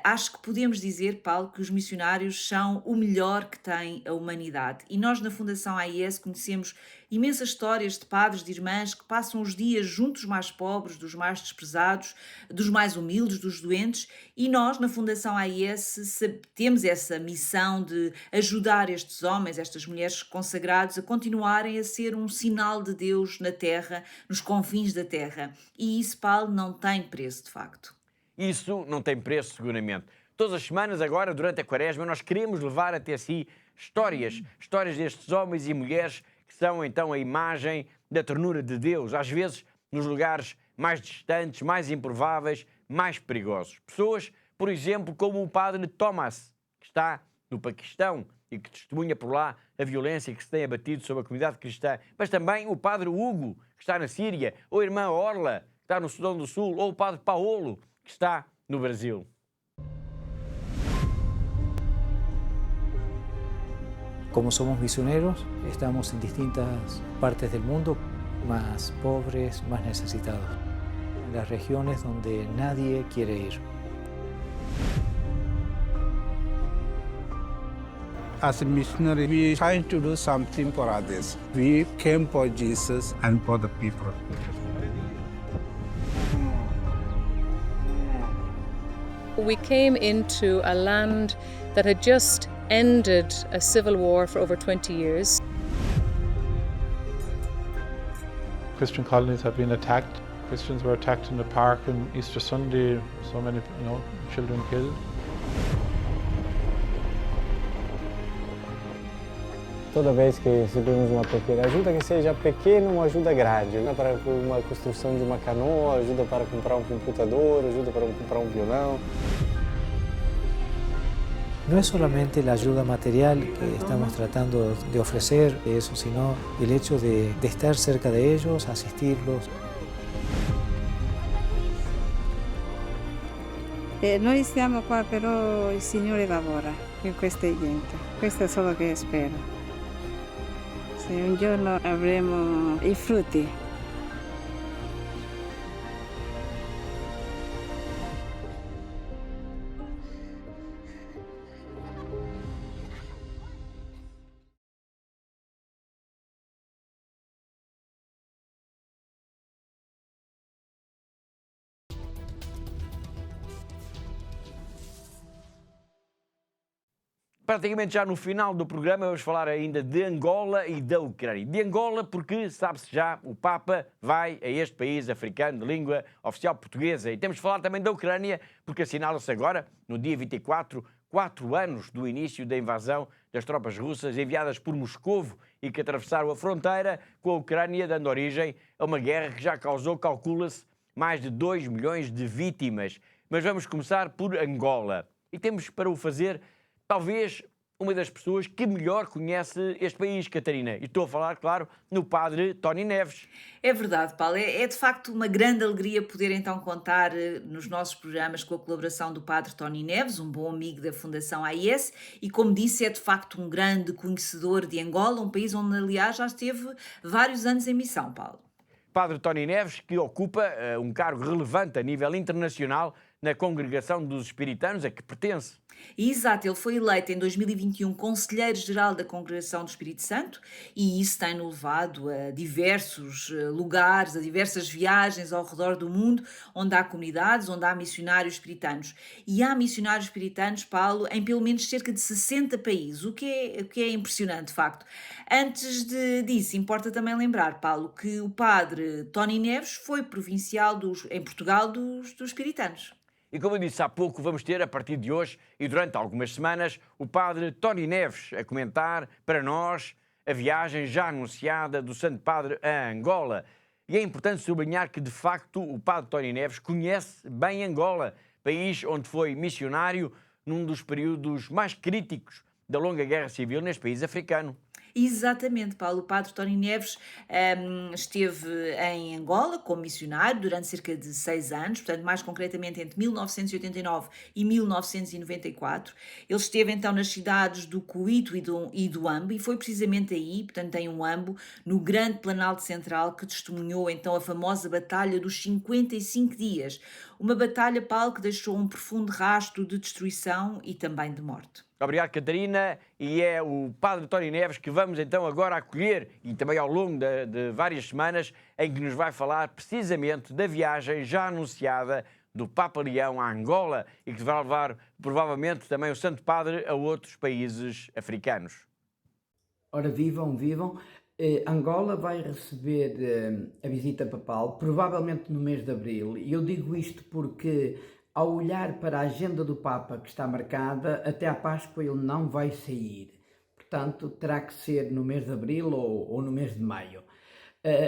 acho que podemos dizer, Paulo, que os missionários são o melhor que tem a humanidade. E nós na Fundação AIS conhecemos imensas histórias de padres, de irmãs que passam os dias junto dos mais pobres, dos mais desprezados, dos mais humildes, dos doentes, e nós na Fundação AIS temos essa missão de ajudar estes homens, estas mulheres consagrados a continuarem a ser um sinal de Deus na Terra, nos confins da Terra. E isso, Paulo, não tem preço, de facto. Isso não tem preço, seguramente. Todas as semanas agora, durante a Quaresma, nós queremos levar até si histórias destes homens e mulheres que são então a imagem da ternura de Deus, às vezes nos lugares mais distantes, mais improváveis, mais perigosos. Pessoas, por exemplo, como o padre Thomas, que está no Paquistão e que testemunha por lá a violência que se tem abatido sobre a comunidade cristã, mas também o padre Hugo, que está na Síria, ou a irmã Orla, que está no Sudão do Sul, ou o padre Paolo, que está no Brasil. Como somos misioneros, estamos en distintas partes del mundo, más pobres, más necesitados, en las regiones donde nadie quiere ir. As a missionary, we try to do something for others. We came for Jesus and for the people. We came into a land that had just ended a civil war for over 20 years. Christian colonies have been attacked. Christians were attacked in the park on Easter Sunday, so many children killed. Toda vez que recebemos uma pequena ajuda, que seja pequena, uma ajuda grande, para uma construção de uma canoa, ajuda para comprar um computador, ajuda para comprar um violão. No es solamente la ayuda material que estamos tratando de ofrecer eso, sino el hecho de estar cerca de ellos, asistirlos. Noi siamo qua, però il Signore lavora in questa gente. Questo è solo che spero. Se un giorno avremo i frutti. Praticamente já no final do programa vamos falar ainda de Angola e da Ucrânia. De Angola porque, sabe-se já, o Papa vai a este país africano de língua oficial portuguesa. E temos de falar também da Ucrânia porque assinala-se agora, no dia 24, 4 anos do início da invasão das tropas russas enviadas por Moscovo e que atravessaram a fronteira com a Ucrânia, dando origem a uma guerra que já causou, calcula-se, mais de 2 milhões de vítimas. Mas vamos começar por Angola. E temos para o fazer talvez uma das pessoas que melhor conhece este país, Catarina. E estou a falar, claro, no padre Tony Neves. É verdade, Paulo. É de facto uma grande alegria poder então contar nos nossos programas com a colaboração do padre Tony Neves, um bom amigo da Fundação AIS, e como disse, é de facto um grande conhecedor de Angola, um país onde, aliás, já esteve vários anos em missão, Paulo. Padre Tony Neves, que ocupa um cargo relevante a nível internacional na congregação dos Espiritanos, a que pertence. Exato, ele foi eleito em 2021 Conselheiro-Geral da Congregação do Espírito Santo e isso tem-no levado a diversos lugares, a diversas viagens ao redor do mundo, onde há comunidades, onde há missionários espiritanos. E há missionários espiritanos, Paulo, em pelo menos cerca de 60 países, o que é impressionante, de facto. Antes disso, importa também lembrar, Paulo, que o padre Tony Neves foi provincial em Portugal dos Espiritanos. E como eu disse há pouco, vamos ter, a partir de hoje e durante algumas semanas, o padre Tony Neves a comentar para nós a viagem já anunciada do Santo Padre a Angola. E é importante sublinhar que, de facto, o padre Tony Neves conhece bem Angola, país onde foi missionário num dos períodos mais críticos da longa guerra civil neste país africano. Exatamente, Paulo. O padre Tony Neves esteve em Angola como missionário durante cerca de 6 anos, portanto, mais concretamente entre 1989 e 1994. Ele esteve então nas cidades do Cuito e do Ambo, e foi precisamente aí, portanto, em Uambo, no grande Planalto Central, que testemunhou então a famosa Batalha dos 55 Dias. Uma batalha, Paulo, que deixou um profundo rastro de destruição e também de morte. Obrigado, Catarina. E é o padre Tony Neves que vamos então agora acolher, e também ao longo de várias semanas, em que nos vai falar precisamente da viagem já anunciada do Papa Leão a Angola e que vai levar provavelmente também o Santo Padre a outros países africanos. Ora, vivam. Angola vai receber a visita papal, provavelmente no mês de abril, e eu digo isto porque, ao olhar para a agenda do Papa que está marcada, até à Páscoa ele não vai sair. Portanto, terá que ser no mês de abril ou no mês de maio.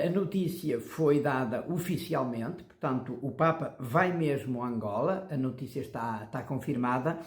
A notícia foi dada oficialmente, portanto, o Papa vai mesmo a Angola, a notícia está confirmada.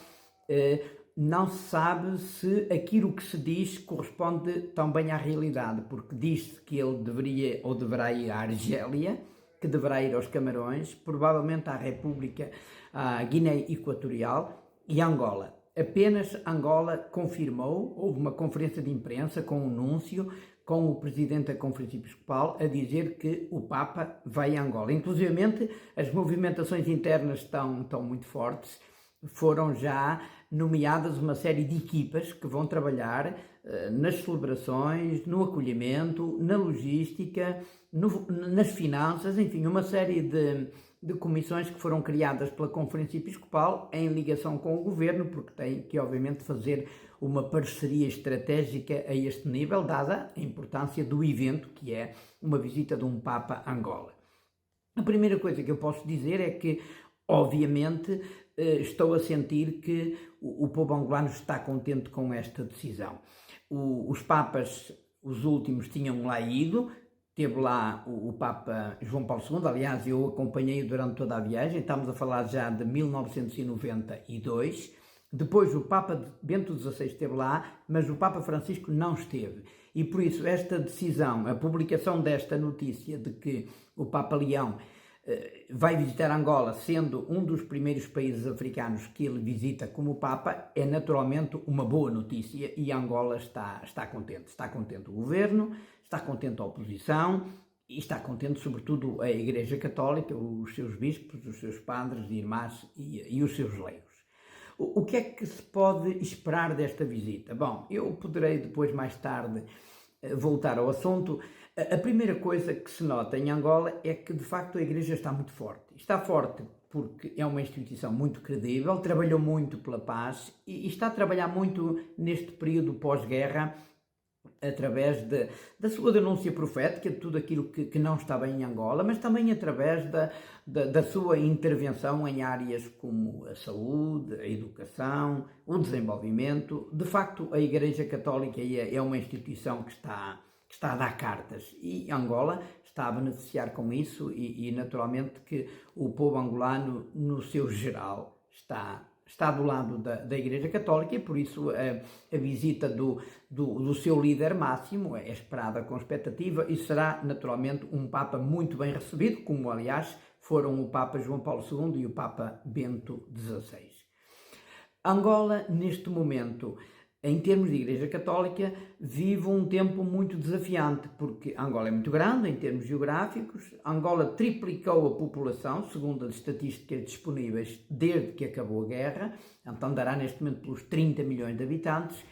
Não se sabe se aquilo que se diz corresponde tão bem à realidade, porque diz-se que ele deveria ou deverá ir à Argélia, que deverá ir aos Camarões, provavelmente à República, à Guiné Equatorial e Angola. Apenas Angola confirmou, houve uma conferência de imprensa com um anúncio, com o presidente da Conferência Episcopal a dizer que o Papa vai a Angola. Inclusivamente, as movimentações internas estão muito fortes. Foram já nomeadas uma série de equipas que vão trabalhar nas celebrações, no acolhimento, na logística, nas finanças, enfim, uma série de comissões que foram criadas pela Conferência Episcopal em ligação com o Governo, porque tem que, obviamente, fazer uma parceria estratégica a este nível, dada a importância do evento, que é uma visita de um Papa a Angola. A primeira coisa que eu posso dizer é que, obviamente, estou a sentir que o povo angolano está contente com esta decisão. Os papas, os últimos, tinham lá ido, teve lá o Papa João Paulo II, aliás, eu acompanhei-o durante toda a viagem, estamos a falar já de 1992. Depois o Papa Bento XVI esteve lá, mas o Papa Francisco não esteve. E por isso esta decisão, a publicação desta notícia de que o Papa Leão vai visitar Angola, sendo um dos primeiros países africanos que ele visita como Papa, é naturalmente uma boa notícia e Angola está contente. Está contente o governo, está contente a oposição e está contente sobretudo a Igreja Católica, os seus bispos, os seus padres e irmãs e os seus leigos. O que é que se pode esperar desta visita? Bom, eu poderei depois, mais tarde, voltar ao assunto. A primeira coisa que se nota em Angola é que, de facto, a Igreja está muito forte. Está forte porque é uma instituição muito credível, trabalhou muito pela paz e está a trabalhar muito neste período pós-guerra através da sua denúncia profética de tudo aquilo que não está bem em Angola, mas também através da sua intervenção em áreas como a saúde, a educação, o desenvolvimento. De facto, a Igreja Católica é uma instituição que está a dar cartas e Angola está a beneficiar com isso e naturalmente que o povo angolano, no seu geral, está do lado da Igreja Católica e por isso a visita do seu líder máximo é esperada com expectativa e será naturalmente um Papa muito bem recebido, como aliás foram o Papa João Paulo II e o Papa Bento XVI. Angola, neste momento, Em termos de Igreja Católica, vive um tempo muito desafiante, porque Angola é muito grande em termos geográficos. Angola triplicou a população, segundo as estatísticas disponíveis, desde que acabou a guerra. Então dará neste momento pelos 30 milhões de habitantes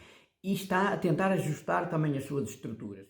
e está a tentar ajustar também as suas estruturas.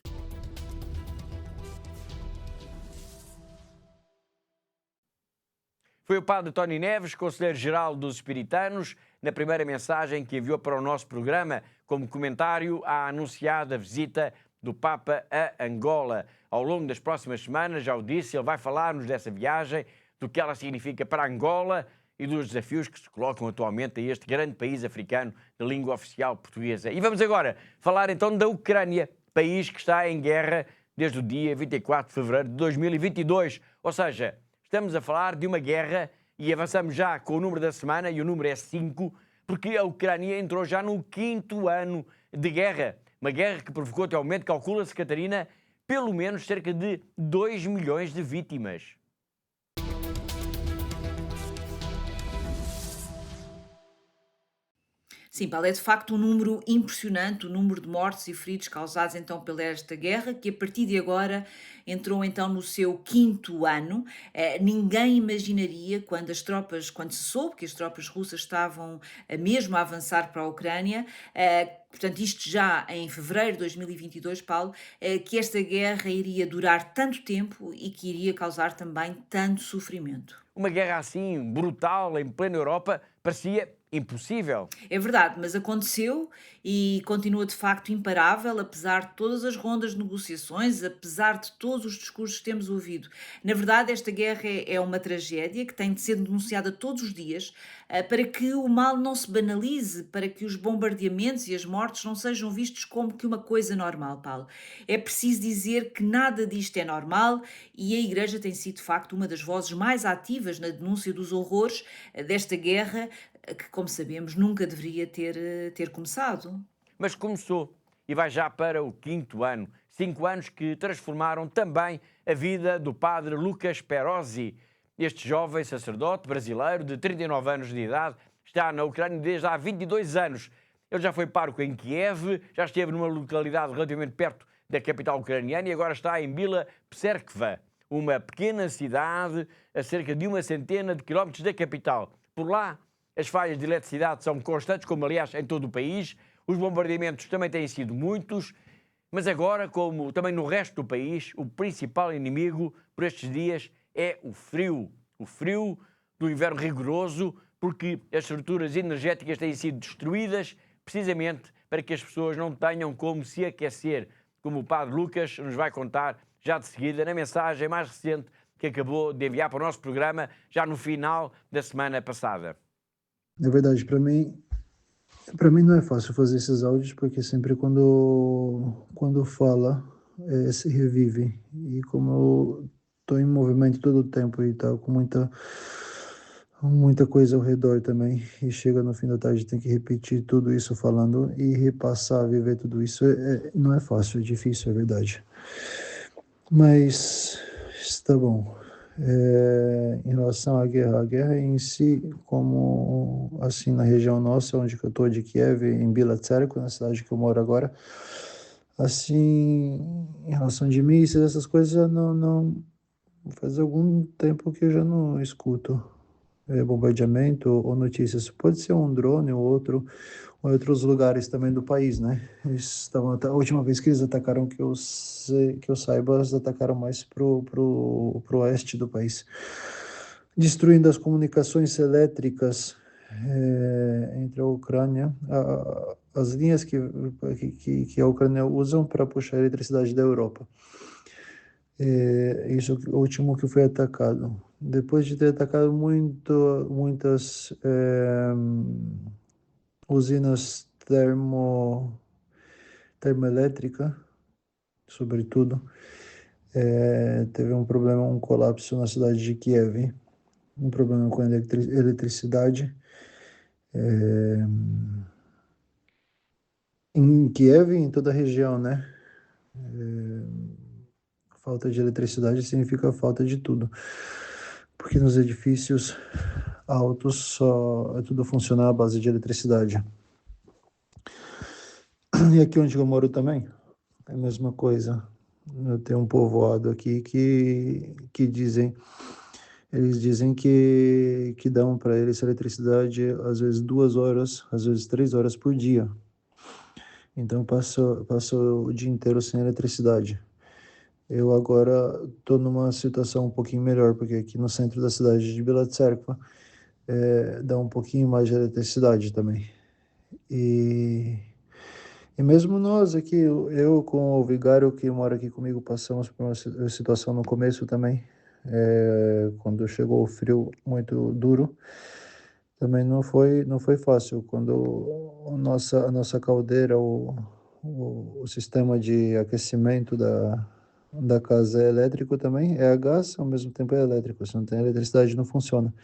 Foi o padre Tony Neves, conselheiro-geral dos Espiritanos, na primeira mensagem que enviou para o nosso programa, como comentário à anunciada visita do Papa a Angola. Ao longo das próximas semanas, já o disse, ele vai falar-nos dessa viagem, do que ela significa para Angola e dos desafios que se colocam atualmente a este grande país africano de língua oficial portuguesa. E vamos agora falar então da Ucrânia, país que está em guerra desde o dia 24 de fevereiro de 2022, ou seja, estamos a falar de uma guerra e avançamos já com o número da semana, e o número é 5, porque a Ucrânia entrou já no 5º ano de guerra. Uma guerra que provocou até ao momento, calcula-se, Catarina, pelo menos cerca de 2 milhões de vítimas. Sim, Paulo, é de facto um número impressionante, o número de mortos e feridos causados então pela esta guerra, que a partir de agora entrou então no seu 5º ano. Ninguém imaginaria quando se soube que as tropas russas estavam mesmo a avançar para a Ucrânia, portanto isto já em fevereiro de 2022, Paulo, que esta guerra iria durar tanto tempo e que iria causar também tanto sofrimento. Uma guerra assim, brutal, em plena Europa, parecia impossível. É verdade, mas aconteceu e continua de facto imparável, apesar de todas as rondas de negociações, apesar de todos os discursos que temos ouvido. Na verdade, esta guerra é uma tragédia que tem de ser denunciada todos os dias para que o mal não se banalize, para que os bombardeamentos e as mortes não sejam vistos como que uma coisa normal, Paulo. É preciso dizer que nada disto é normal e a Igreja tem sido de facto uma das vozes mais ativas na denúncia dos horrores desta guerra, que, como sabemos, nunca deveria ter começado. Mas começou e vai já para o 5º ano. 5 anos que transformaram também a vida do padre Lucas Perozzi. Este jovem sacerdote brasileiro de 39 anos de idade está na Ucrânia desde há 22 anos. Ele já foi pároco em Kiev, já esteve numa localidade relativamente perto da capital ucraniana e agora está em Bila Pserkva, uma pequena cidade a cerca de 100 quilómetros da capital. Por lá, as falhas de eletricidade são constantes, como aliás em todo o país. Os bombardeamentos também têm sido muitos. Mas agora, como também no resto do país, o principal inimigo por estes dias é o frio. O frio do inverno rigoroso, porque as estruturas energéticas têm sido destruídas precisamente para que as pessoas não tenham como se aquecer, como o padre Lucas nos vai contar já de seguida na mensagem mais recente que acabou de enviar para o nosso programa já no final da semana passada. Na verdade, para mim não é fácil fazer esses áudios, porque sempre quando fala, se revive. E como eu estou em movimento todo o tempo e tal, com muita coisa ao redor também, e chega no fim da tarde, tem que repetir tudo isso falando e repassar, viver tudo isso, não é fácil, é difícil, é verdade. Mas está bom. Em relação à guerra em si, como assim na região nossa, onde eu estou de Kiev, em Bila Pserkva, na cidade que eu moro agora, assim, em relação de mísseis, essas coisas, não faz algum tempo que eu já não escuto bombardeamento ou notícias. Pode ser um drone ou outro, ou em outros lugares também do país, né? A última vez que eles atacaram, que eu saiba, eles atacaram mais pro oeste do país, destruindo as comunicações elétricas entre a Ucrânia, as linhas que a Ucrânia usa para puxar a eletricidade da Europa. Isso é o último que foi atacado. Depois de ter atacado muitas usinas termoelétricas, sobretudo, teve um problema, um colapso na cidade de Kiev, um problema com a eletricidade. Em Kiev e em toda a região, né? Falta de eletricidade significa falta de tudo, porque nos edifícios altos só tudo funciona à base de eletricidade. E aqui onde eu moro também, é a mesma coisa. Eu tenho um povoado aqui que dizem, eles dizem que dão para eles eletricidade às vezes 2 horas, às vezes 3 horas por dia. Então passo o dia inteiro sem eletricidade. Eu agora estou numa situação um pouquinho melhor, porque aqui no centro da cidade de Bila Tserkva dá um pouquinho mais de eletricidade também. E mesmo nós aqui, eu com o vigário que mora aqui comigo, passamos por uma situação no começo também, quando chegou o frio muito duro, também não foi fácil. Quando a nossa caldeira, o sistema de aquecimento da casa é elétrico também, é a gás, ao mesmo tempo é elétrico, se não tem eletricidade não funciona.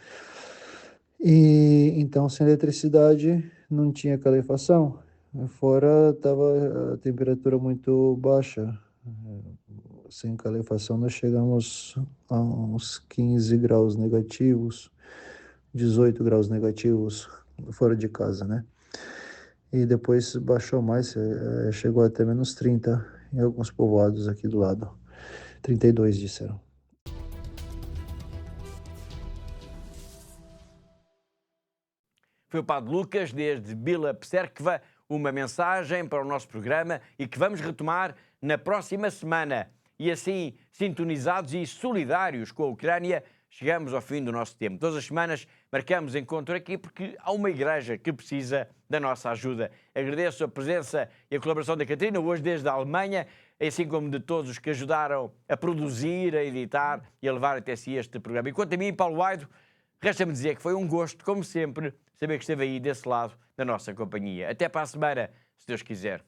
E então sem eletricidade não tinha calefação. Fora estava a temperatura muito baixa, sem calefação nós chegamos a uns 15 graus negativos, 18 graus negativos fora de casa, né? E depois baixou mais, chegou até menos 30 em alguns povoados aqui do lado, 32 disseram. Foi o Padre Lucas, desde Bila Tserkva, uma mensagem para o nosso programa e que vamos retomar na próxima semana. E assim, sintonizados e solidários com a Ucrânia, chegamos ao fim do nosso tempo. Todas as semanas marcamos encontro aqui porque há uma igreja que precisa da nossa ajuda. Agradeço a presença e a colaboração da Catarina, hoje desde a Alemanha, assim como de todos os que ajudaram a produzir, a editar e a levar até si este programa. E quanto a mim, Paulo Aido, resta-me dizer que foi um gosto, como sempre, saber que esteve aí desse lado da nossa companhia. Até para a semana, se Deus quiser.